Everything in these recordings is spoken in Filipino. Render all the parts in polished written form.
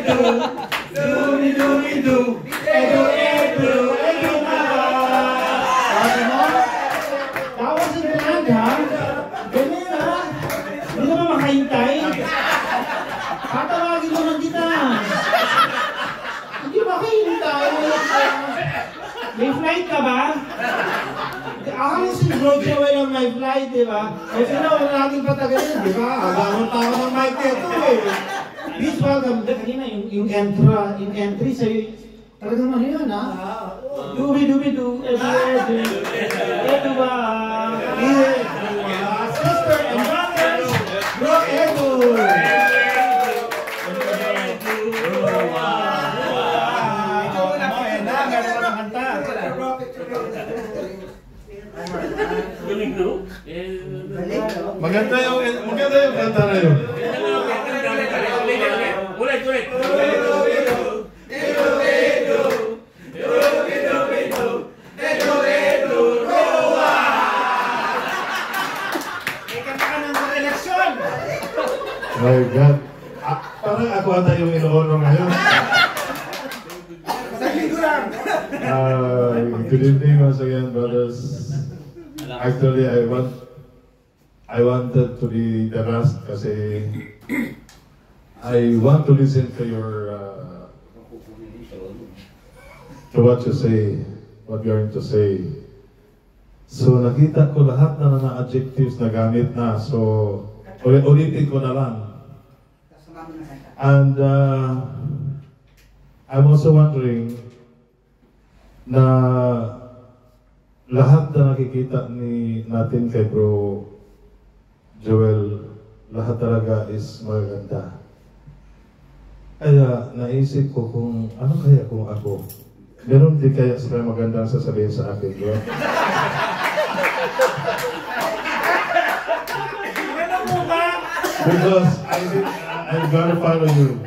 Dooby-dooby-doo, edu na. Sabi mo, tawas sa bilang ha? Ganyan ha? Hindi naman makahintay. Tatawagin mo lang kita. Hindi makahintay. May flight ka ba? Akala si Bro Joel ang may flight, di ba? Kasi na, wala nating patagalin, di ba? Agamon pa ako ng mic nito eh. Please welcome. Kanina, yung entry sa'yo, talagang ano yun, ha? Dooby-dooby-doo, edu ba? Sister and brothers, Bro Edu! Ikaw na po, Eda. Gano'n ka kanta. Galing, no? Maganda yung kanta na yun. Ulit. My God. Parang ako ata yung inuuno ngayon. Good evening once again, brothers. Actually, I wanted to be the last kasi I want to listen to your to what you say, what you're going to say. So nakita ko lahat na adjectives na gamit na, so ulitin ko na lang. And I'm also wondering na lahat na nakikita natin kay Bro Joel, lahat talaga is maganda. Kaya naisip ko kung ano kaya kung ako, meron din kaya sila magandang sasabihin sa akin, bro? Because I'm gonna follow you.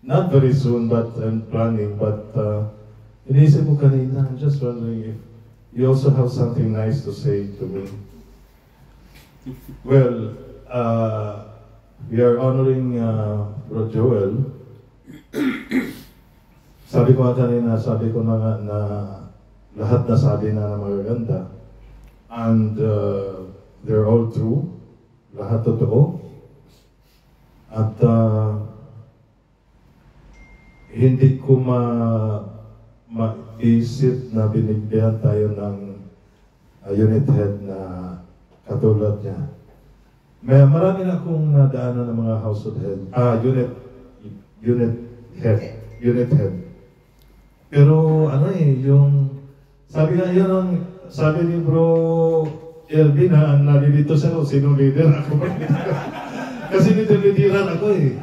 Not very soon, but I'm planning. But inisip ko kanina, I'm just wondering if you also have something nice to say to me. Well, we are honoring Bro Joel. Sabi ko kanina, sabi ko na nga na lahat na sabi na magaganda. And they're all true. Lahat totoo. At hindi ko maisip na binigyan tayo ng unit head na katulad niya. Marami na akong nadaanan ng mga household head, unit head. Pero ano yung sabi ni Bro Elvin na nalilito siya kung sinong leader ako. Kasi nililideran ako eh.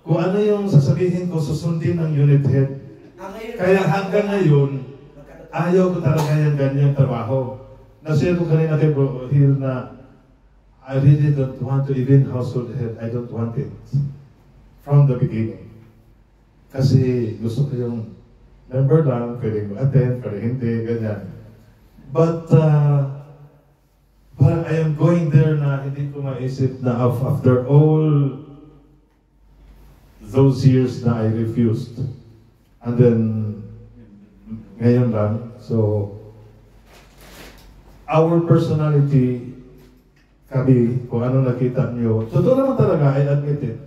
Kung ano yung sasabihin ko, susundin ng unit head. Kaya hanggang ngayon, ayaw ko talaga yung ganyang trabaho. Nashare ko kanina kay Bro Hill na I really don't want to even household head. I don't want it. From the beginning. Kasi gusto ko yung member lang, pwedeng attend, pwedeng hindi, ganyan. But I am going there na hindi ko maisip na after all those years na I refused. And then, ngayon lang, so, our personality, kami, kung ano nakita nyo, totoo naman talaga, I admit it,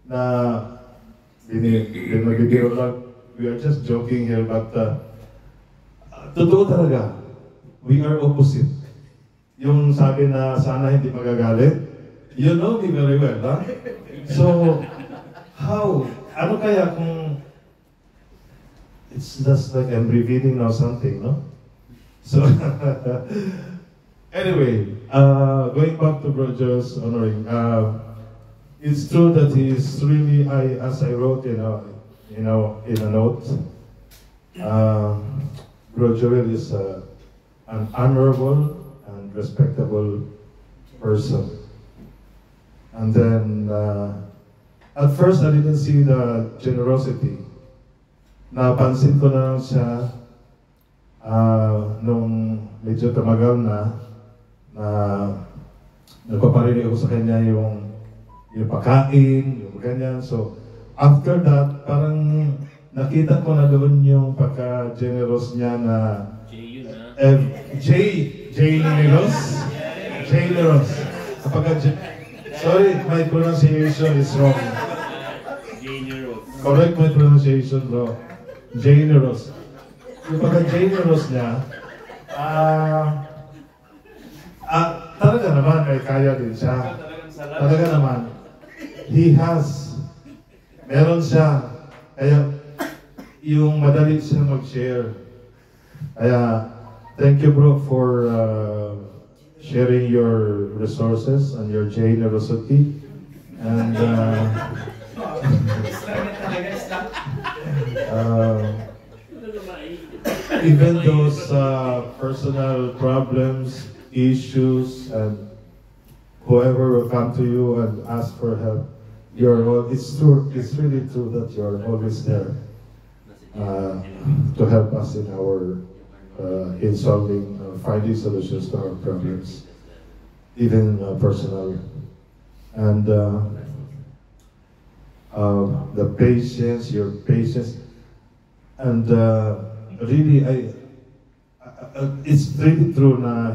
na binibiro lang, we are just joking here, but totoo talaga, we are opposite. Yung sabi na sana hindi magagalit, you know me very well, ha? So, how? Ano kaya kung it's just like I'm revealing now something, no? So, anyway, going back to Bro Joel's honoring, it's true that he is really, as I wrote in a note, Bro Joel is an honorable and respectable person. And then, at first, I didn't see the generosity. Napansin ko na lang siya nung medyo tumagal na nagpaparinig ako sa kanya yung yung pagkain, yung ganyan. So, after that, parang nakita ko na doon yung pagka-generous niya na Generous. Sorry, my pronunciation is wrong. Correct my pronunciation, bro. Generous. Yung pagka-generous niya, talaga naman, ay kaya din siya. Talaga naman. Meron siya. Kaya, yung madali siya mag-share. Kaya, thank you bro for sharing your resources and your generosity. And even those personal problems, issues, and whoever will come to you and ask for help, it's really true that you're always there to help us in our in finding solutions to our problems, even personal. And the patience, your patience, and really, it's really true na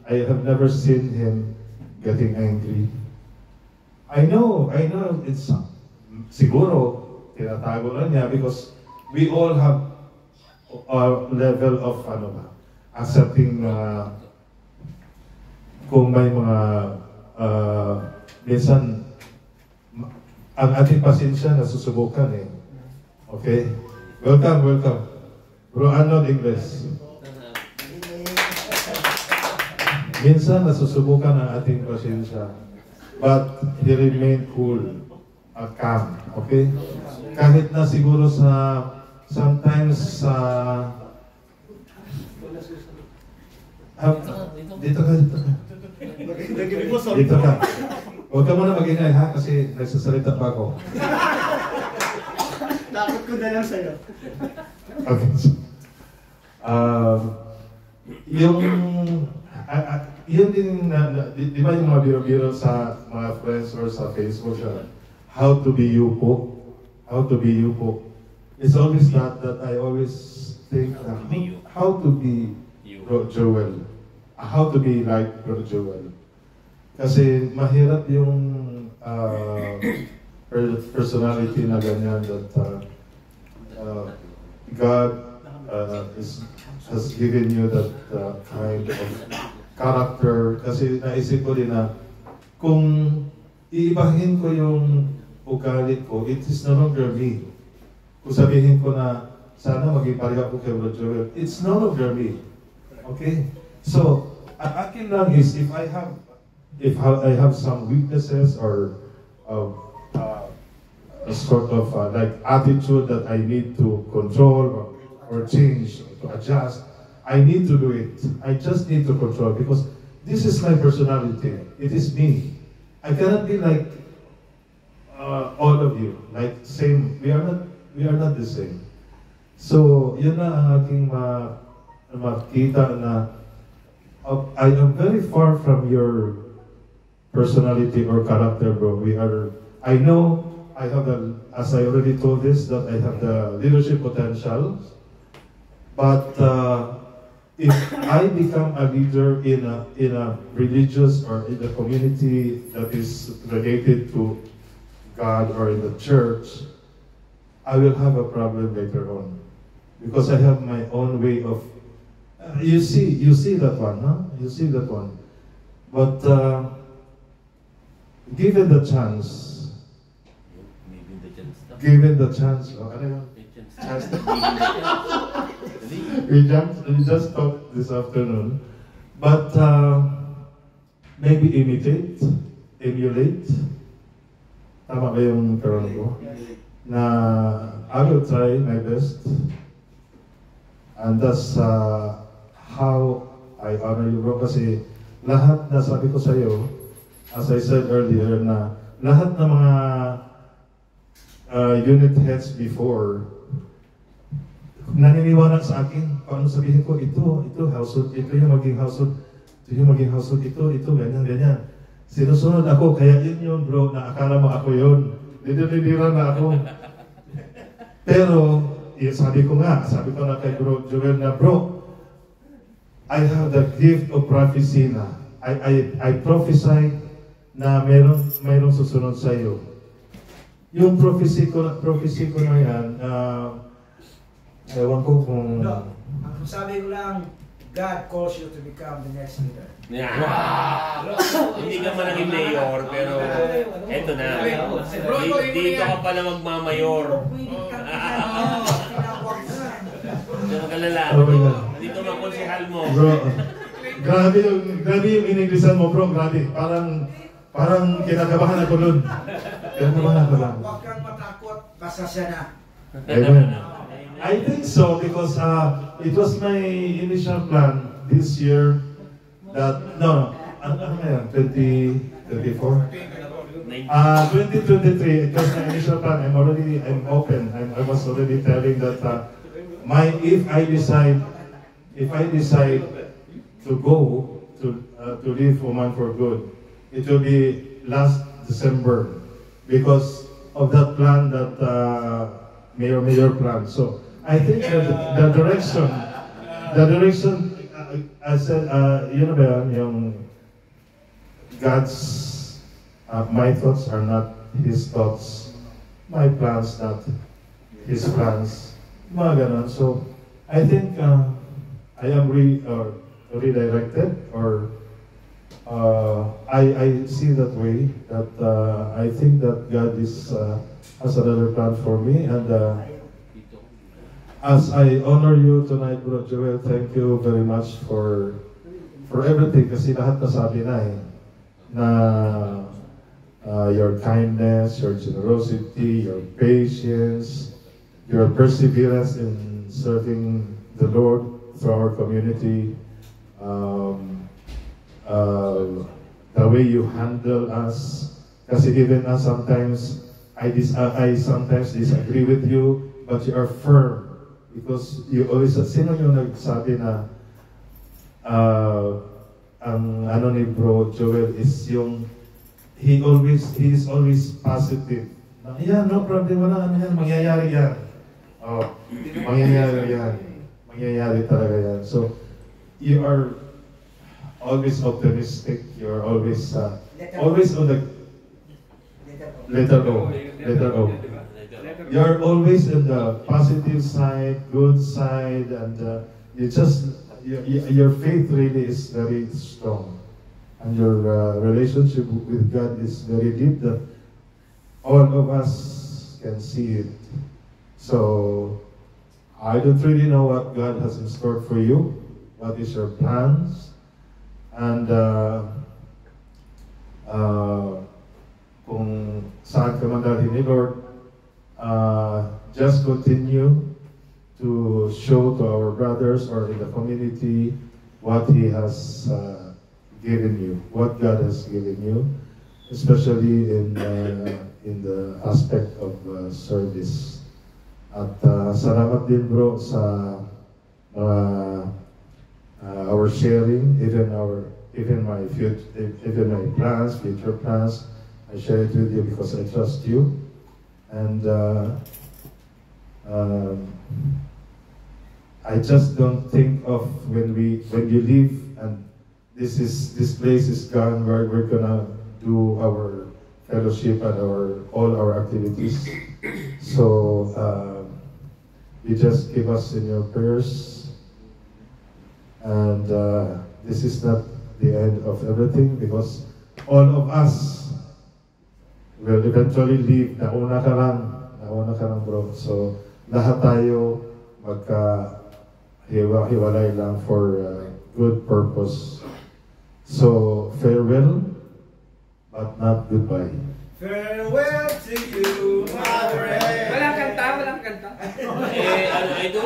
I have never seen him getting angry. I know, it's siguro, tinatago lang niya because we all have a level of, accepting kung may mga, minsan, ang ating pasensya nasusubukan eh. Okay? Welcome. Bro Arnold Ingles. Minsan nasusubukan ang ating pasensya. But he remained cool at calm. Okay? Kahit na siguro sometimes dito ka. Dito ka. Huwag ka muna mag-ingay ha, kasi nagsasalita pa ako. Takot ko na lang sa'yo. Okay. Yun din, di ba yung mga biro-biro sa mga friends or sa Facebook, how to be you po? How to be you po? It's always that I always think, how to be Bro Joel? How to be like Bro Joel? Kasi mahirap yung personality na ganyan that God has given you that kind of character. Kasi naisip ko din na kung iibahin ko yung ugali ko, it is no longer me. Kung sabihin ko na sana maging pareha ko kay Bro Joel, it's no longer me. Okay? So, ang akin lang is if I have some weaknesses or a sort of like attitude that I need to control or change, to adjust, I need to do it. I just need to control because this is my personality. It is me. I cannot be like all of you. Like same. We are not the same. So yun na ang aking makita na I am very far from your personality or character, bro. I know I have as I already told this, that I have the leadership potential. But if I become a leader in a religious or in a community that is related to God or in the church, I will have a problem later on. Because I have my own way of you see that one, huh? You see that one. But given the chance, we just talked this afternoon, but maybe emulate. Tama ba yung karoon ko? Na I will try my best. And that's how I honor you, bro. Kasi lahat na sabi ko sa iyo, as I said earlier, na lahat ng mga unit heads before, naniniwala sa akin, paano sabihin ko, ito household, ito yung maging household, ito, ganyan. Sinusunod ako, kaya yun bro, na akala mo ako yun. Didira na ako. Pero, sabi ko na kay Bro Joel na, bro, I have the gift of prophecy na. I prophesy na mayroong susunod sa iyo. Yung prophecy ko na yan, ewan ko kung... No, ang sabi ko lang, God calls you to become the next leader. Yeah. Hindi ka man naging mayor, pero eto na. Dito ka pala magmamayor. Diyan ka kalala. Dito mga konsehal mo. Bro, grabe yung in-Englishan mo, bro. Grabe. Parang kinakabahan ako nun. Kinakabahan ako lang. Huwag kang matakot, basta siya na. Amen. I think so because it was my initial plan this year that, ano nga yan, 2024? 2023, it was my initial plan. I'm open. I was already telling that if I decide to go to leave Oman for good, it will be last December because of that plan that Mayor plan. So I think the direction, I said, yun na ba yan, yung God's, my thoughts are not His thoughts, my plans not His plans, mga ganon. So I think I am redirected, or I see that way, that I think that God has another plan for me, and as I honor you tonight, Bro Joel, thank you very much for everything, kasi lahat nasabi na na your kindness, your generosity, your patience, your perseverance in serving the Lord through our community, the way you handle us, kasi even us sometimes, I sometimes disagree with you, but you are firm. Because you always, sino yung nagsabi na ang ano ni Bro Joel is yung he is always positive. Yeah, no problem, wala ano yan, mangyayari yan. Oh, mangyayari yan. Mangyayari talaga yan. So, you are always optimistic. You're always on the letter O. You're always in the positive side, good side, and your faith really is very strong, and your relationship with God is very deep. That all of us can see it. So I don't really know what God has in store for you. What is your plans? And kung saan ka man dalhin ni Lord, just continue to show to our brothers or in the community what He has given you, what God has given you, especially in the aspect of service. At salamat din, bro, sa our sharing, even my plans, future plans. I share it with you because I trust you. And I just don't think of when you leave and this place is gone, where we're gonna do our fellowship and all our activities. So you just keep us in your prayers, and this is not the end of everything, because all of us will eventually leave. Nauna ka lang, bro. So, lahat tayo magka-hiwalay lang for good purpose. So, farewell, but not goodbye. Farewell to you, my friend. Walang kanta. I don't